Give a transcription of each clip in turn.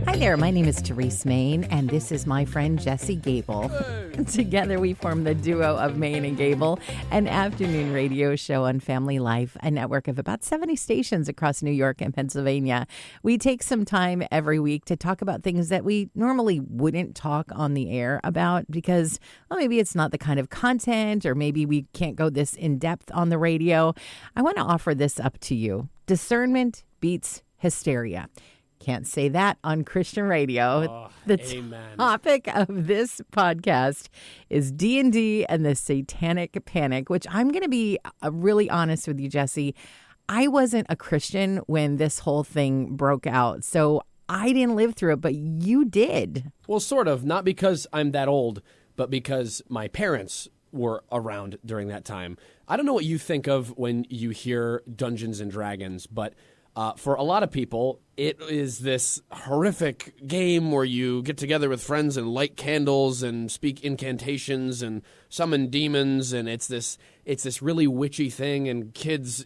Hi there, my name is Therese Main, and this is my friend Jesse Gabel. Hey. Together we form the duo of Main and Gabel, an afternoon radio show on Family Life, a network of about 70 stations across New York and Pennsylvania. We take some time every week to talk about things that we normally wouldn't talk on the air about because, well, maybe it's not the kind of content, or maybe we can't go this in depth on the radio. I want to offer this up to you. Discernment beats hysteria. Can't say that on Christian radio. The topic of this podcast is D&D and the Satanic Panic, which I'm going to be really honest with you, Jesse. I wasn't a Christian when this whole thing broke out, so I didn't live through it, but you did. Well, sort of. Not because I'm that old, but because my parents were around during that time. I don't know what you think of when you hear Dungeons and Dragons, but for a lot of people, it is this horrific game where you get together with friends and light candles and speak incantations and summon demons, and it's this really witchy thing, and kids,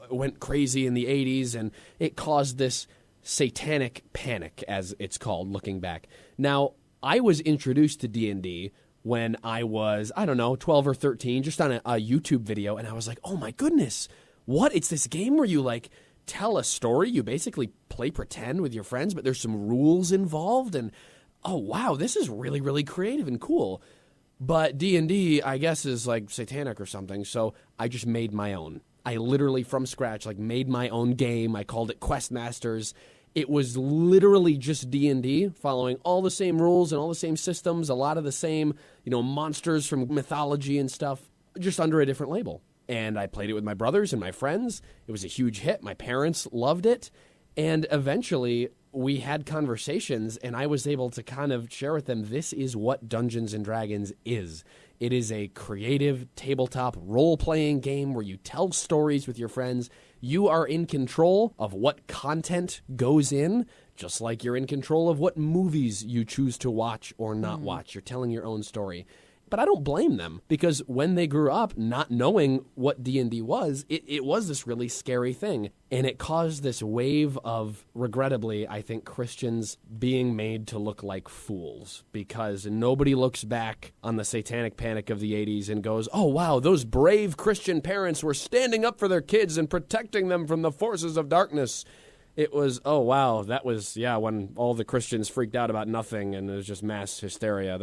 went crazy in the 80s, and it caused this satanic panic, as it's called, looking back. Now, I was introduced to D&D when I was, 12 or 13, just on a YouTube video, and I was like, oh my goodness, what? It's this game where you, tell a story. You basically play pretend with your friends, but there's some rules involved, and oh wow, this is really, really creative and cool. But D&D, I guess, is satanic or something, so I just made my own. I literally, from scratch, made my own game. I called it Quest Masters. It was literally just D&D, following all the same rules and all the same systems, a lot of the same, monsters from mythology and stuff, just under a different label. And I played it with my brothers and my friends. It was a huge hit. My parents loved it. And eventually, we had conversations, and I was able to kind of share with them, this is what Dungeons & Dragons is. It is a creative tabletop role-playing game where you tell stories with your friends. You are in control of what content goes in, just like you're in control of what movies you choose to watch or not watch. You're telling your own story. But I don't blame them, because when they grew up not knowing what D&D was, it was this really scary thing. And it caused this wave of, regrettably, I think, Christians being made to look like fools, because nobody looks back on the Satanic Panic of the 80s and goes, oh, wow, those brave Christian parents were standing up for their kids and protecting them from the forces of darkness. It was, oh, wow, that was, when all the Christians freaked out about nothing and it was just mass hysteria.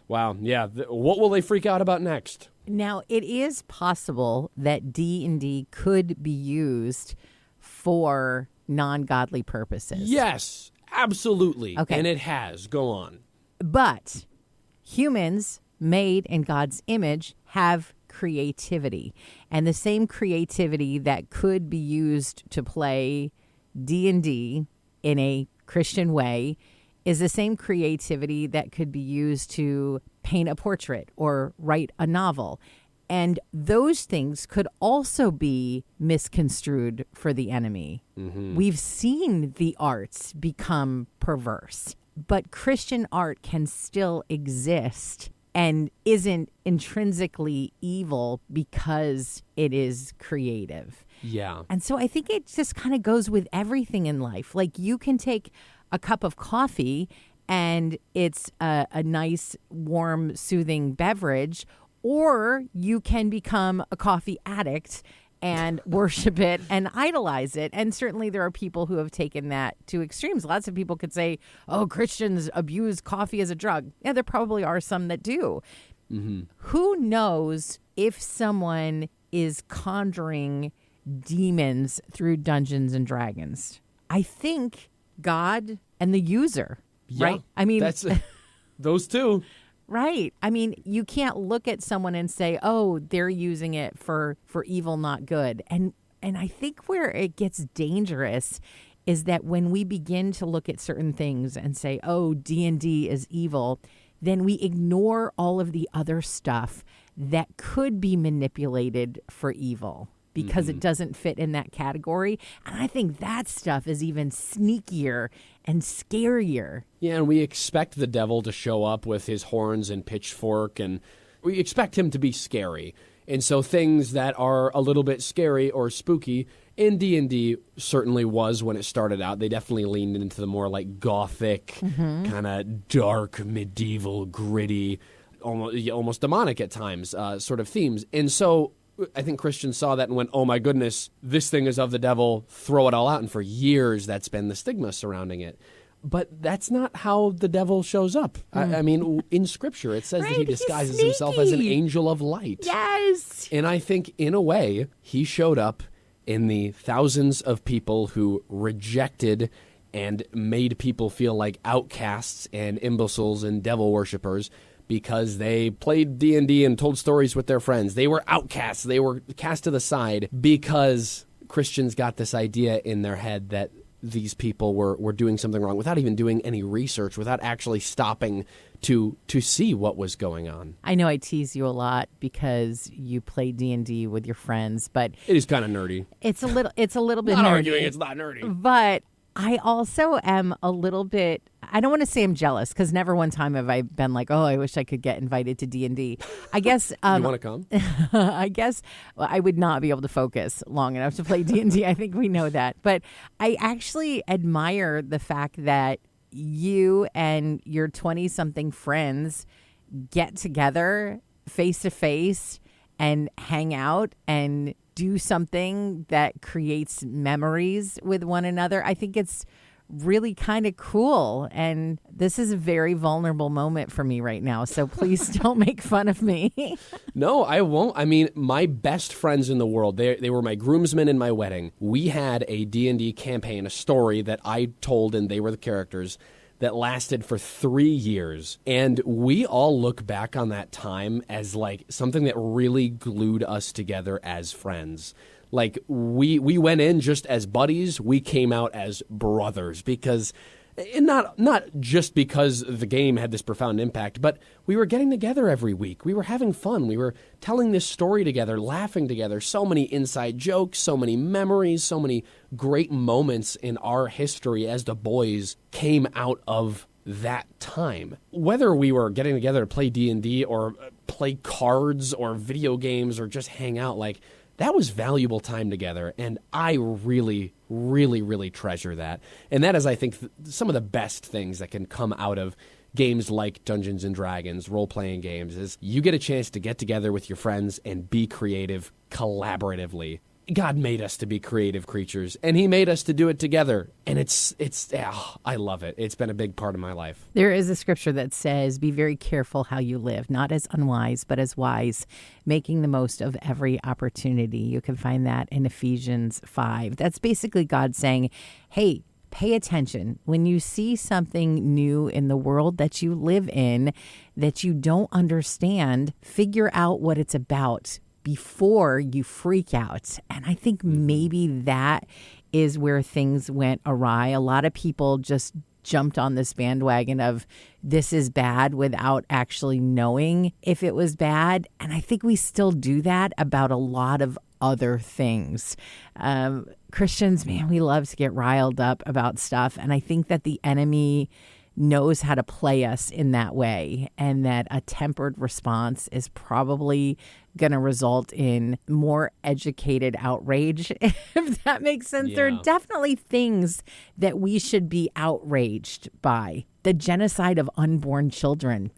Wow. Yeah. What will they freak out about next? Now, it is possible that D&D could be used for non-godly purposes. Yes, absolutely. Okay. And it has. Go on. But humans made in God's image have creativity. And the same creativity that could be used to play D&D in a Christian way is the same creativity that could be used to paint a portrait or write a novel. And those things could also be misconstrued for the enemy. Mm-hmm. We've seen the arts become perverse, but Christian art can still exist and isn't intrinsically evil because it is creative. Yeah. And so I think it just kind of goes with everything in life. You can take a cup of coffee and it's a nice, warm, soothing beverage, or you can become a coffee addict and worship it and idolize it. And certainly there are people who have taken that to extremes. Lots of people could say, oh, Christians abuse coffee as a drug. Yeah, there probably are some that do. Mm-hmm. Who knows if someone is conjuring demons through Dungeons and Dragons? I think God and the user, right? I mean, that's those two. Right. I mean, you can't look at someone and say, oh, they're using it for evil, not good. And I think where it gets dangerous is that when we begin to look at certain things and say, oh, D&D is evil, then we ignore all of the other stuff that could be manipulated for evil, because it doesn't fit in that category. And I think that stuff is even sneakier and scarier. Yeah, and we expect the devil to show up with his horns and pitchfork, and we expect him to be scary. And so things that are a little bit scary or spooky, in D&D certainly was when it started out. They definitely leaned into the more like gothic, kind of dark, medieval, gritty, almost demonic at times sort of themes. And so I think Christians saw that and went, oh my goodness, this thing is of the devil, throw it all out. And for years, that's been the stigma surrounding it. But that's not how the devil shows up. I mean, in Scripture, it says that he disguises himself as an angel of light. Yes. And I think, in a way, he showed up in the thousands of people who rejected and made people feel like outcasts and imbeciles and devil worshippers because they played D&D and told stories with their friends. They were outcasts. They were cast to the side because Christians got this idea in their head that these people were doing something wrong without even doing any research, without actually stopping to see what was going on. I know I tease you a lot because you play D&D with your friends, but it is kind of nerdy. It's a little bit not nerdy. Arguing it's not nerdy. But I also am a little bit, I don't want to say I'm jealous because never one time have I been like, oh, I wish I could get invited to D&D. I guess. You want to come? I guess I would not be able to focus long enough to play D&D. I think we know that. But I actually admire the fact that you and your 20-something friends get together face to face and hang out and do something that creates memories with one another. I think it's really kind of cool. And this is a very vulnerable moment for me right now. So please don't make fun of me. No, I won't. I mean, my best friends in the world, they were my groomsmen in my wedding. We had a D&D campaign, a story that I told and they were the characters that lasted for 3 years. And we all look back on that time as like something that really glued us together as friends. Like we went in just as buddies, we came out as brothers because, and not just because the game had this profound impact, but we were getting together every week. We were having fun. We were telling this story together, laughing together. So many inside jokes, so many memories, so many great moments in our history as the boys came out of that time. Whether we were getting together to play D&D or play cards or video games or just hang out, like that was valuable time together, and I really, really, really treasure that. And that is, I think, some of the best things that can come out of games like Dungeons & Dragons, role-playing games, is you get a chance to get together with your friends and be creative collaboratively. God made us to be creative creatures, and he made us to do it together. And I love it. It's been a big part of my life. There is a scripture that says, be very careful how you live, not as unwise, but as wise, making the most of every opportunity. You can find that in Ephesians 5. That's basically God saying, hey, pay attention. When you see something new in the world that you live in that you don't understand, figure out what it's about before you freak out. And I think maybe that is where things went awry. A lot of people just jumped on this bandwagon of this is bad without actually knowing if it was bad. And I think we still do that about a lot of other things. Christians, man, we love to get riled up about stuff. And I think that the enemy knows how to play us in that way, and that a tempered response is probably going to result in more educated outrage, if that makes sense. Yeah. There are definitely things that we should be outraged by. The genocide of unborn children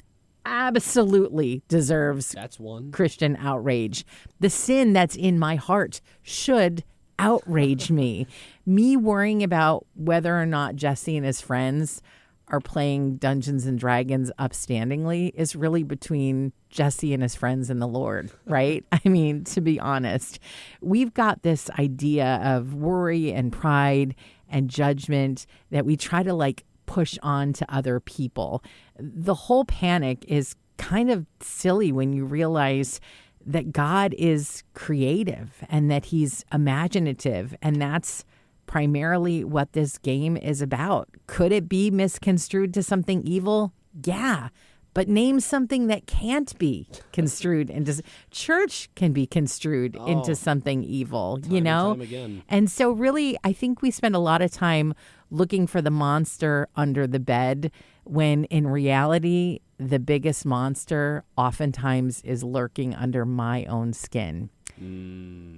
absolutely deserves that's one Christian outrage. The sin that's in my heart should outrage me. Me worrying about whether or not Jesse and his friends are playing Dungeons and Dragons upstandingly is really between Jesse and his friends and the Lord, right? I mean, to be honest, we've got this idea of worry and pride and judgment that we try to like push on to other people. The whole panic is kind of silly when you realize that God is creative and that he's imaginative, and that's primarily what this game is about. Could it be misconstrued to something evil? Yeah, But name something that can't be construed into church can be construed into something evil, you know? Time again. And so really, I think we spend a lot of time looking for the monster under the bed when in reality, the biggest monster oftentimes is lurking under my own skin.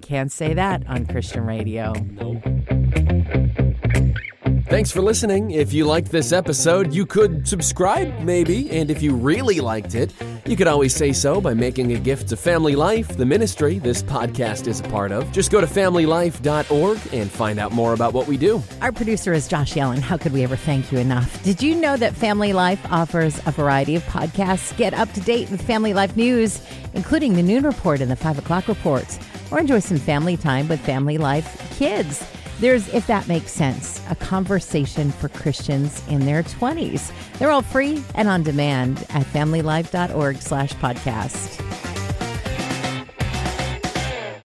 Can't say that on Christian radio. Nope. Thanks for listening. If you liked this episode, you could subscribe, maybe. And if you really liked it, you could always say so by making a gift to Family Life, the ministry this podcast is a part of. Just go to familylife.org and find out more about what we do. Our producer is Josh Yellen. How could we ever thank you enough? Did you know that Family Life offers a variety of podcasts? Get up to date with Family Life news, including the Noon Report and the 5 o'clock reports, or enjoy some family time with Family Life Kids. There's If That Makes Sense, a conversation for Christians in their 20s. They're all free and on demand at familylife.org/podcast.